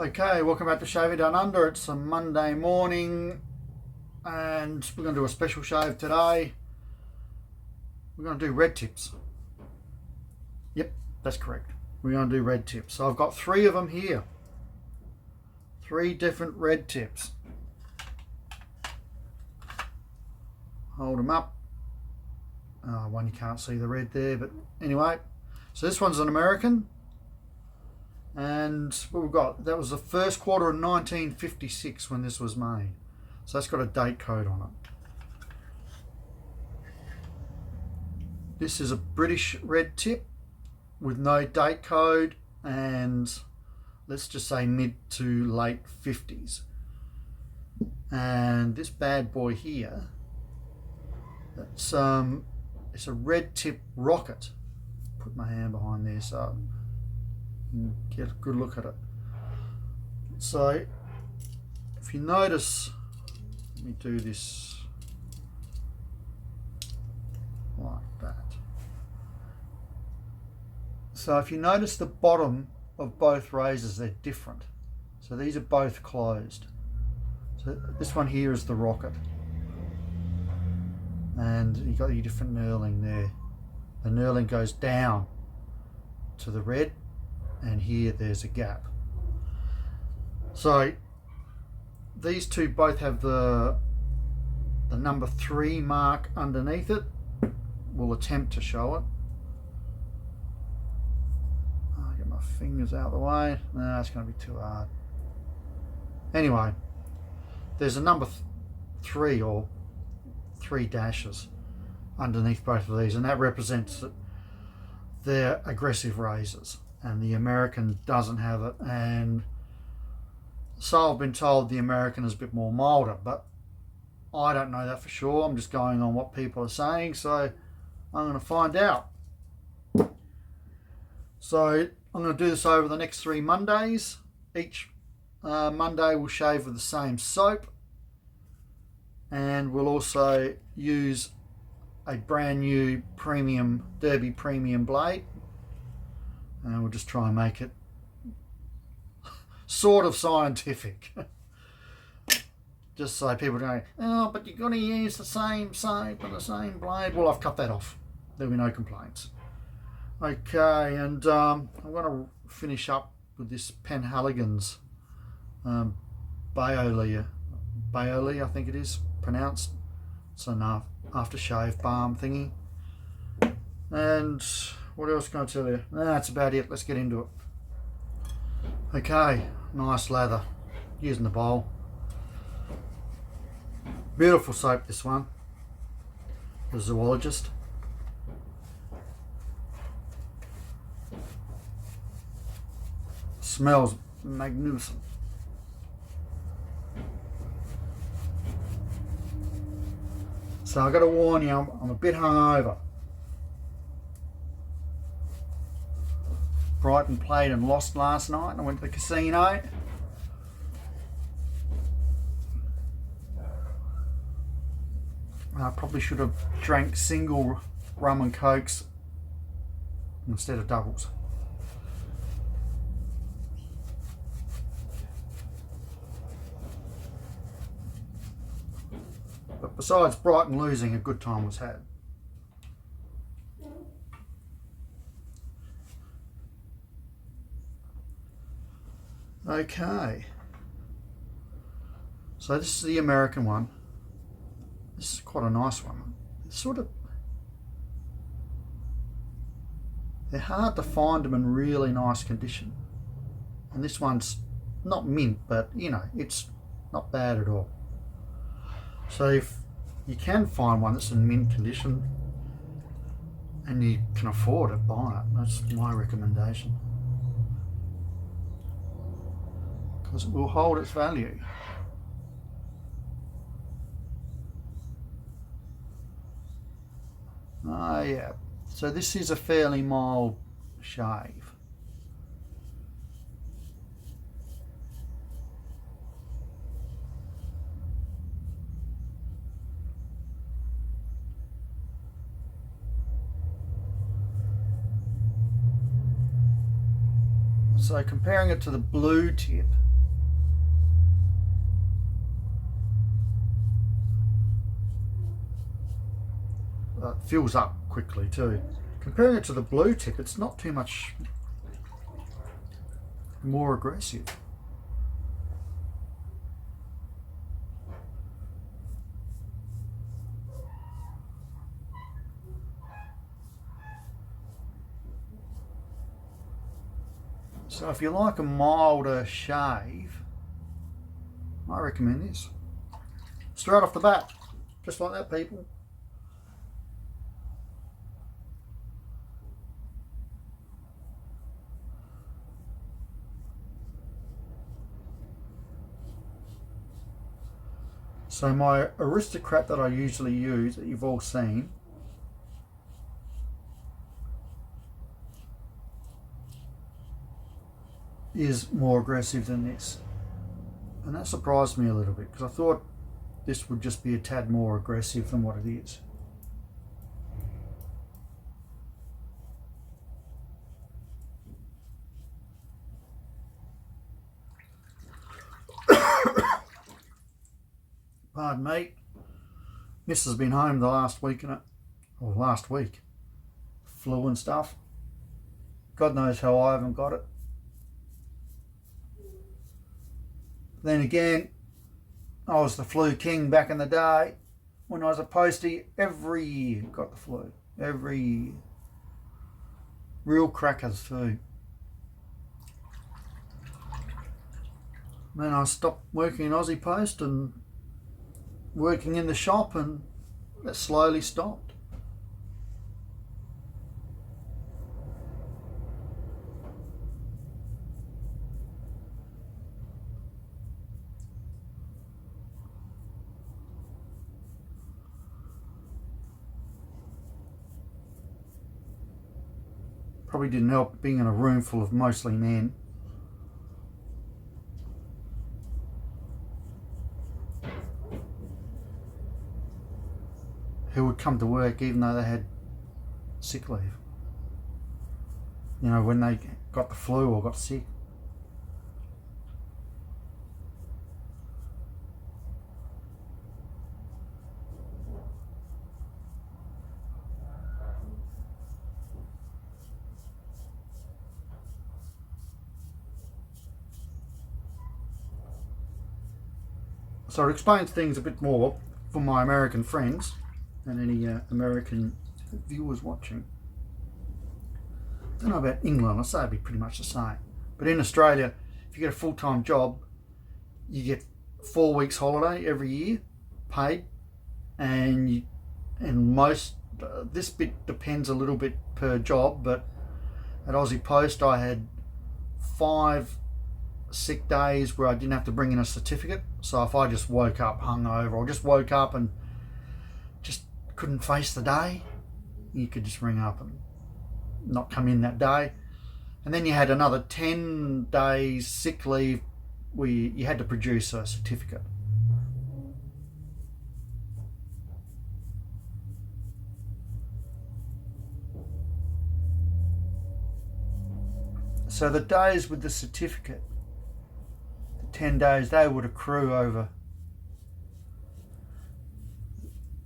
Okay, welcome back to Shaving Down Under. It's a Monday morning and we're going to do a special shave today. We're going to do red tips. Yep, that's correct. We're going to do red tips. So I've got 3 of them here. 3 different red tips. Hold them up. One you can't see the red there, but anyway. So this one's an American. And what we've got, that was the first quarter of 1956 when this was made. So that's got a date code on it. This is a British red tip with no date code and let's just say mid to late 50s. And this bad boy here, it's a red tip rocket. Put my hand behind there so get a good look at it. So if you notice, let me do this like that. So if you notice the bottom of both razors, they're different. So these are both closed. So this one here is the rocket. And you've got your different knurling there. The knurling goes down to the red, and here there's a gap. So these two both have the number 3 mark underneath it. We'll attempt to show it. I'll get my fingers out of the way. No, it's going to be too hard. Anyway, there's a number 3 or 3 dashes underneath both of these, and that represents that they're aggressive razors. And the American doesn't have it, and so I've been told the American is a bit more milder, but I don't know that for sure. I'm just going on what people are saying, so I'm going to find out. So I'm going to do this over the next 3 Mondays. Each Monday we'll shave with the same soap, and we'll also use a brand new premium Derby premium blade. And we'll just try and make it sort of scientific. Just so people don't go, oh, but you're going to use the same soap and the same blade. Well, I've cut that off. There'll be no complaints. Okay, and I'm going to finish up with this Penhaligon's Baoli, I think it is pronounced. It's an aftershave balm thingy. And what else can I tell you? That's about it. Let's get into it. Okay, nice lather. Using the bowl. Beautiful soap, this one. The Zoologist. Smells magnificent. So I got to warn you, I'm a bit hungover. Brighton played and lost last night, and I went to the casino. I probably should have drank single rum and cokes instead of doubles. But besides Brighton losing, a good time was had. Okay, so this is the American one. This is quite a nice one. It's sort of, they're hard to find them in really nice condition. And this one's not mint, but you know, it's not bad at all. So if you can find one that's in mint condition and you can afford it, buy it. That's my recommendation. Because it will hold its value. Yeah, so this is a fairly mild shave. So comparing it to the blue tip, it fills up quickly too. Comparing it to the blue tip, it's not too much more aggressive. So if you like a milder shave, I recommend this. Straight off the bat, just like that, people. So my Aristocrat that I usually use, that you've all seen, is more aggressive than this. And that surprised me a little bit, because I thought this would just be a tad more aggressive than what it is. Pardon me. Miss has been home the last week, or last week. Flu and stuff. God knows how I haven't got it. Then again, I was the flu king back in the day. When I was a postie, every year got the flu. Every year. Real crackers too. Then I stopped working in Aussie Post and working in the shop, and that slowly stopped. Probably didn't help being in a room full of mostly men. Who would come to work even though they had sick leave. You know, when they got the flu or got sick. So it explains things a bit more for my American friends and any American viewers watching. I don't know about England, I say it'd be pretty much the same. But in Australia, if you get a full-time job, you get 4 weeks holiday every year, paid, and most, this bit depends a little bit per job, but at Aussie Post I had 5 sick days where I didn't have to bring in a certificate. So if I just woke up hungover, or just woke up and just couldn't face the day, you could just ring up and not come in that day. And then you had another 10 days sick leave where you had to produce a certificate. So the days with the certificate, 10 days, they would accrue over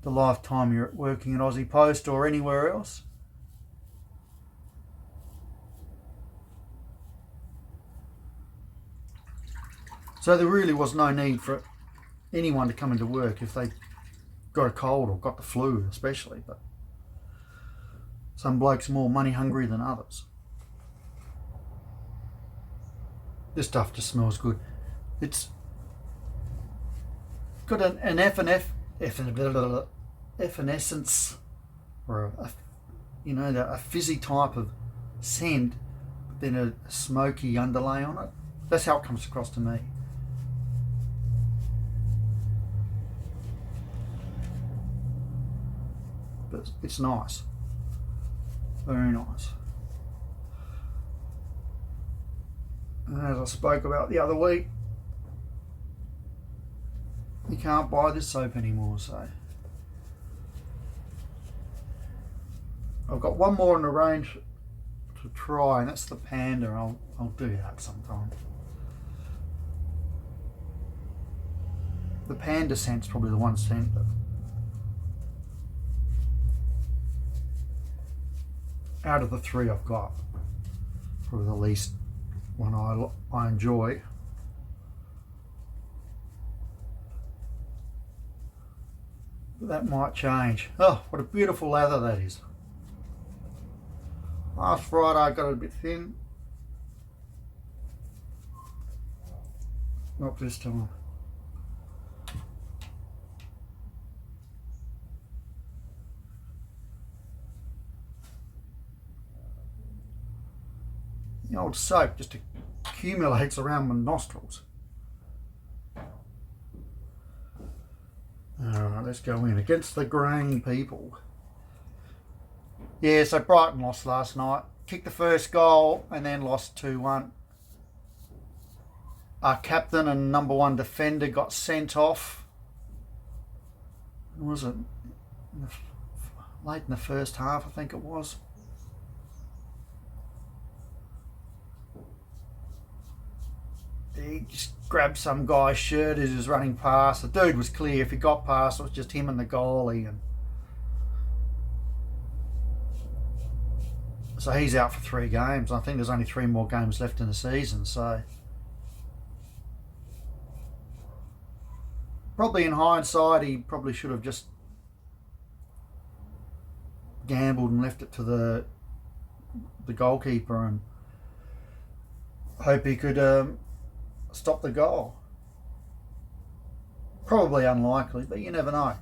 the lifetime you're working at Aussie Post or anywhere else. So there really was no need for anyone to come into work if they got a cold or got the flu especially, but some blokes are more money hungry than others. This stuff just smells good. It's got an effervescence, or a fizzy type of scent, but then a smoky underlay on it. That's how it comes across to me. But it's nice, very nice. And as I spoke about the other week, you can't buy this soap anymore, so I've got one more in the range to try, and that's the Panda. I'll do that sometime. The Panda scent's probably the one scent that, out of the three I've got, probably the least one I enjoy. But that might change. Oh, what a beautiful lather that is. Last Friday I got it a bit thin. Not this time. The old soap just accumulates around my nostrils. Alright, let's go in. Against the Grang people. Yeah, so Brighton lost last night. Kicked the first goal and then lost 2-1. Our captain and number one defender got sent off. Was it late in the first half, I think it was. He just grabbed some guy's shirt as he was running past. The dude was clear. If he got past, it was just him and the goalie. And so he's out for 3 games. I think there's only 3 more games left in the season. So probably in hindsight, he probably should have just gambled and left it to the goalkeeper and hope he could stop the goal. Probably unlikely, but you never know.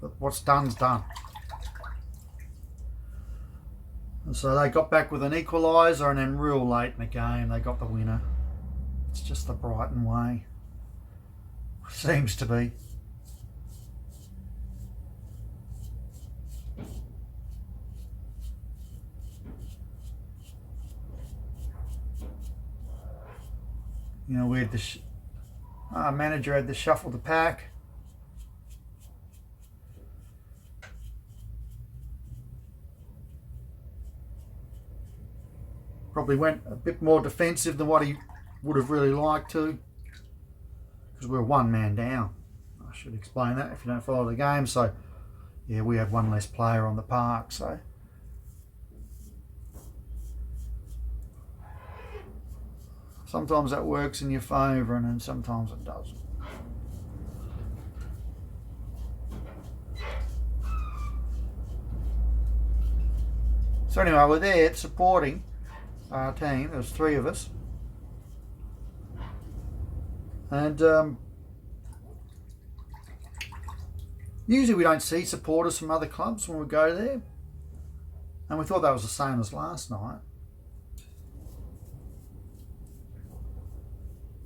But what's done's done. And so they got back with an equaliser, and then real late in the game they got the winner. It's just the Brighton way. Seems to be. You know, we had our manager had to shuffle the pack. Probably went a bit more defensive than what he would have really liked to, because we were 1 man down. I should explain that if you don't follow the game. So yeah, we had 1 less player on the park. So sometimes that works in your favour, and then sometimes it doesn't. So anyway, we're there supporting our team. There's 3 of us, and usually we don't see supporters from other clubs when we go there, and we thought that was the same as last night.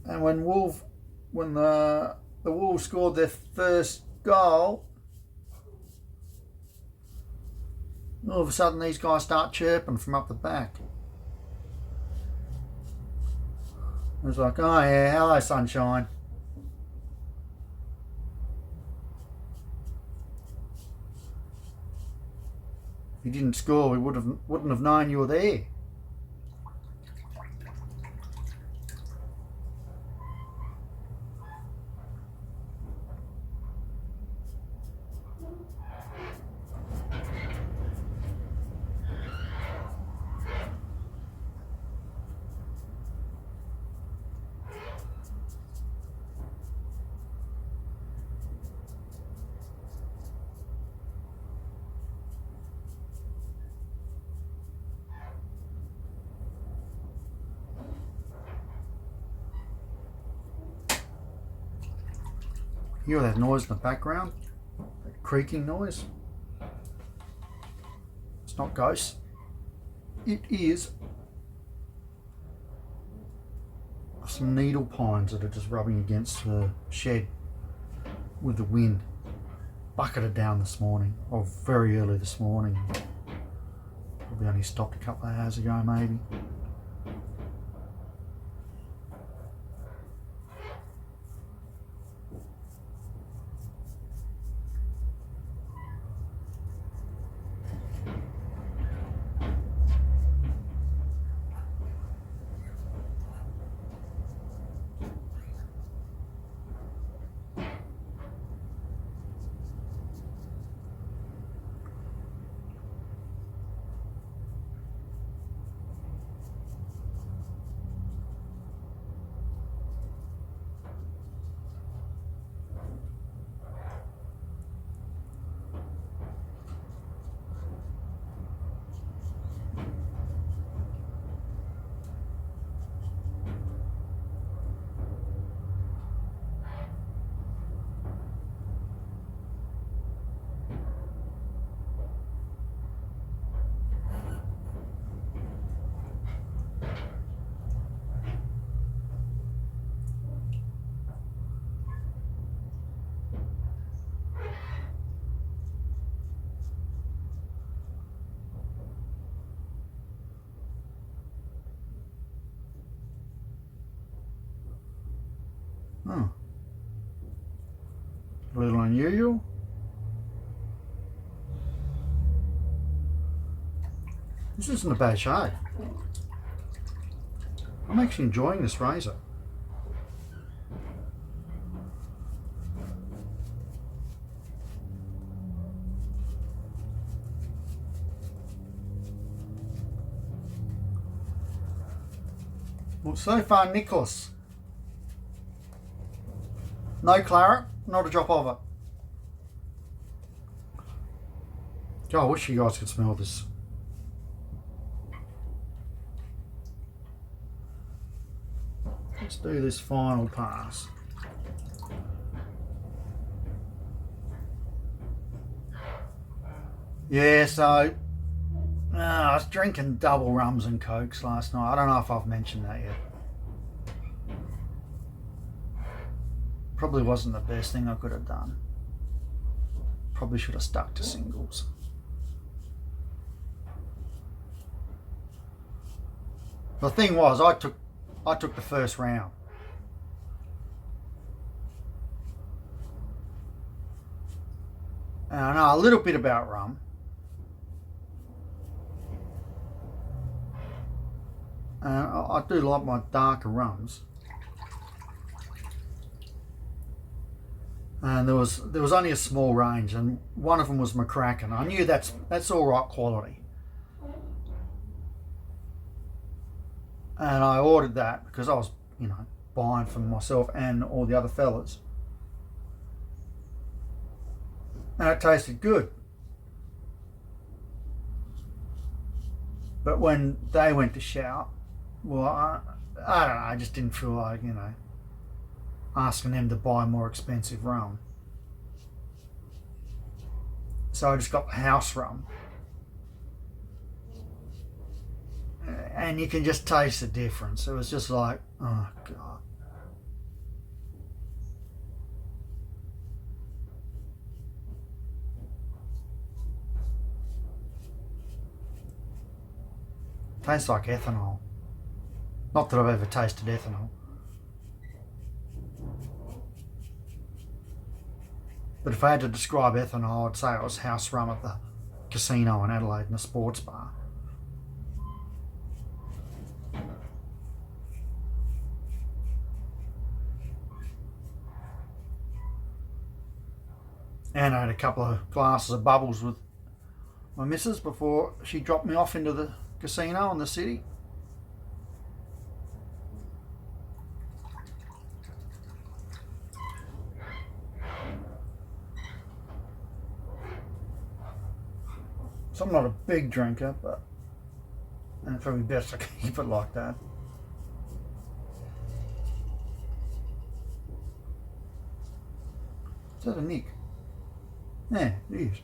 And when the Wolves scored their first goal, all of a sudden these guys start chirping from up the back. It was like, oh yeah, hello sunshine. If you didn't score, we wouldn't have known you were there. You hear that noise in the background? That creaking noise? It's not ghosts. It is some needle pines that are just rubbing against the shed. with the wind. Bucketed down this morning, or very early this morning. Probably only stopped a couple of hours ago, maybe. Oh. A little unusual. This isn't a bad shade. I'm actually enjoying this razor. Well, so far, Nicholas. No claret, not a drop of it. God, I wish you guys could smell this. Let's do this final pass. Yeah, so I was drinking double rums and cokes last night. I don't know if I've mentioned that yet. Probably wasn't the best thing I could have done. Probably should have stuck to singles. The thing was, I took the first round. And I know a little bit about rum. And I do like my darker rums. And there was only a small range, and one of them was McCracken. I knew that's all right quality. And I ordered that because I was, buying for myself and all the other fellas. And it tasted good. But when they went to shout, well, I don't know, I just didn't feel like, asking them to buy more expensive rum. So I just got the house rum. And you can just taste the difference. It was just like, oh God. Tastes like ethanol. Not that I've ever tasted ethanol. But if I had to describe ethanol, I'd say it was house rum at the casino in Adelaide in a sports bar. And I had a couple of glasses of bubbles with my missus before she dropped me off into the casino in the city. So I'm not a big drinker, but and it's probably best to keep it like that. Is that a Nick? Yeah, it is.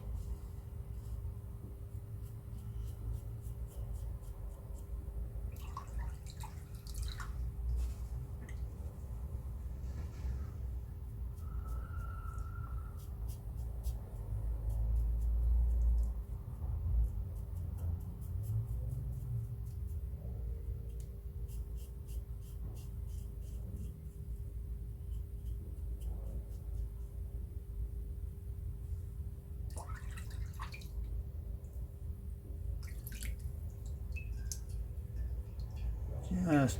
Just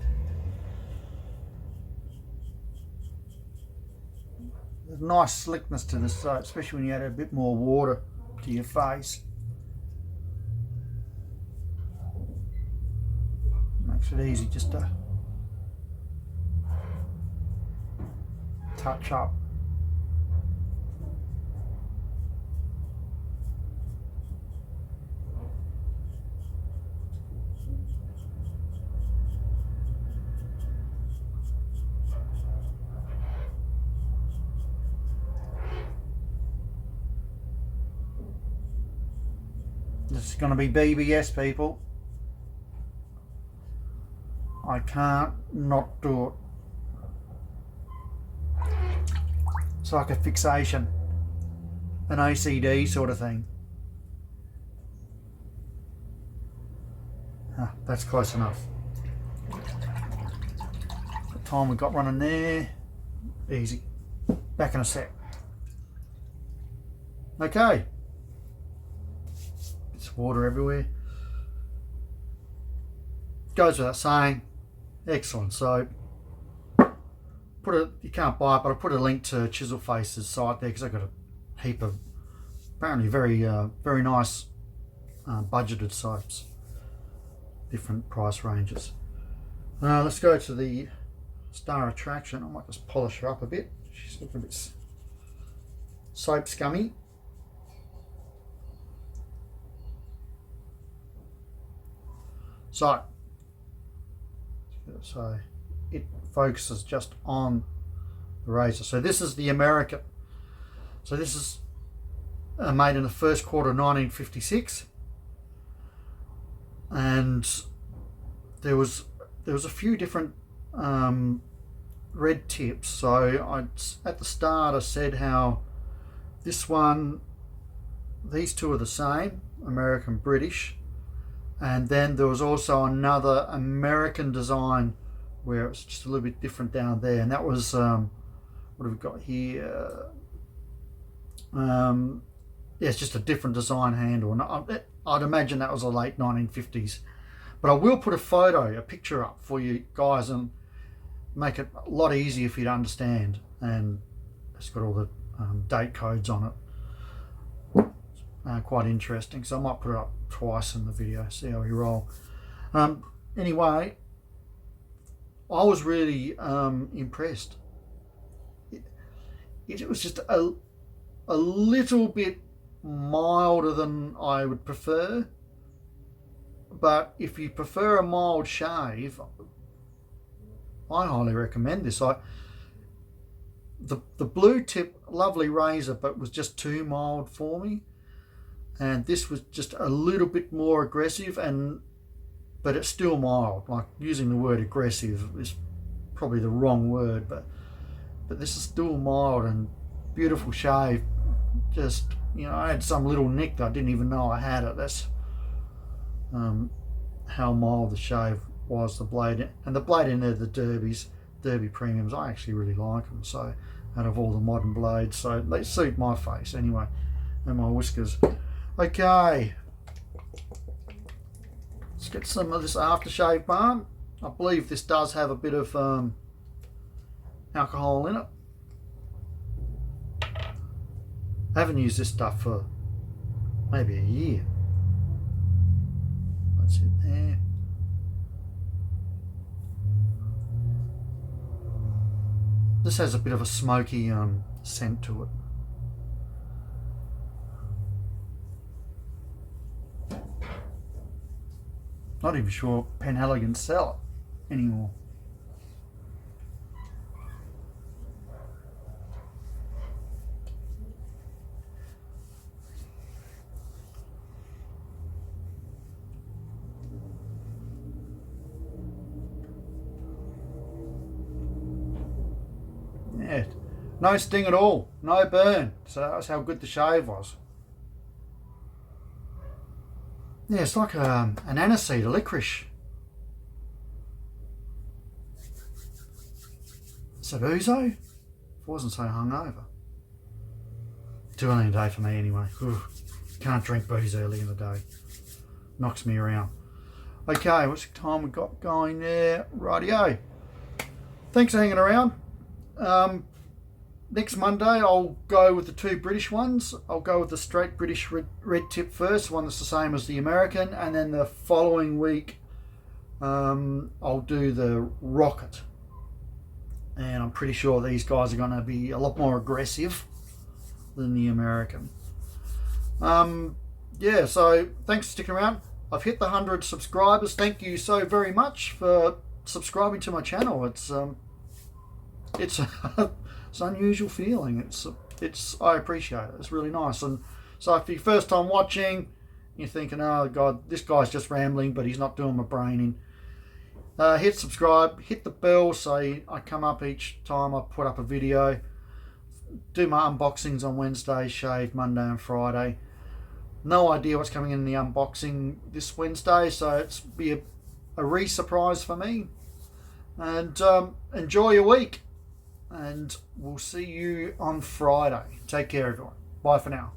there's a nice slickness to this soap, especially when you add a bit more water to your face. Makes it easy just to touch up. This is going to be BBS, people. I can't not do it. It's like a fixation, an OCD sort of thing. That's close enough. The time we got running there, easy. Back in a sec. Okay. It's water everywhere. Goes without saying, excellent soap. You can't buy it, but I put a link to Chisel Face's site there because I've got a heap of apparently very nice budgeted soaps, different price ranges. Let's go to the Star Attraction. I might just polish her up a bit. She's looking a bit soap scummy. So it focuses just on the razor. So this is the American. So this is made in the first quarter of 1956, and there was a few different red tips. So at the start I said how this one, these two are the same, American British. And then there was also another American design where it's just a little bit different down there. And that was, what have we got here? Yeah, it's just a different design handle. And I'd imagine that was the late 1950s. But I will put a picture up for you guys and make it a lot easier for you to understand. And it's got all the date codes on it. Quite interesting, so I might put it up twice in the video, see how we roll. Anyway, I was really impressed. It was just a little bit milder than I would prefer, but if you prefer a mild shave, I highly recommend this. The blue tip, lovely razor, but was just too mild for me. And this was just a little bit more aggressive, but it's still mild. Like, using the word aggressive is probably the wrong word, but this is still mild and beautiful shave. Just, I had some little nick that I didn't even know I had it. That's how mild the shave was. The blade and the blade in there, the Derby Premiums, I actually really like them. So out of all the modern blades, so they suit my face anyway, and my whiskers. Okay, let's get some of this aftershave balm. I believe this does have a bit of alcohol in it. I haven't used this stuff for maybe a year. That's it there. This has a bit of a smoky scent to it. Not even sure Penhaligon sell it anymore. Yeah, no sting at all, no burn. So that's how good the shave was. Yeah, it's like an aniseed, a licorice. Is it ouzo? If I wasn't so hungover. Too early in the day for me anyway. Can't drink booze early in the day. Knocks me around. Okay, what's the time we got going there? Rightio. Thanks for hanging around. Next Monday, I'll go with the two British ones. I'll go with the straight British red tip first, one that's the same as the American, and then the following week, I'll do the Rocket. And I'm pretty sure these guys are going to be a lot more aggressive than the American. Yeah, so thanks for sticking around. I've hit the 100 subscribers. Thank you so very much for subscribing to my channel. It's it's an unusual feeling. It's I appreciate it. It's really nice. And so if you're first time watching, you're thinking, oh God, this guy's just rambling, but he's not doing my brain in. Hit subscribe, hit the bell so I come up each time I put up a video. Do my unboxings on Wednesday, shave Monday and Friday. No idea what's coming in the unboxing this Wednesday, so it's be a re-surprise for me. And enjoy your week, and we'll see you on Friday. Take care, everyone. Bye for now.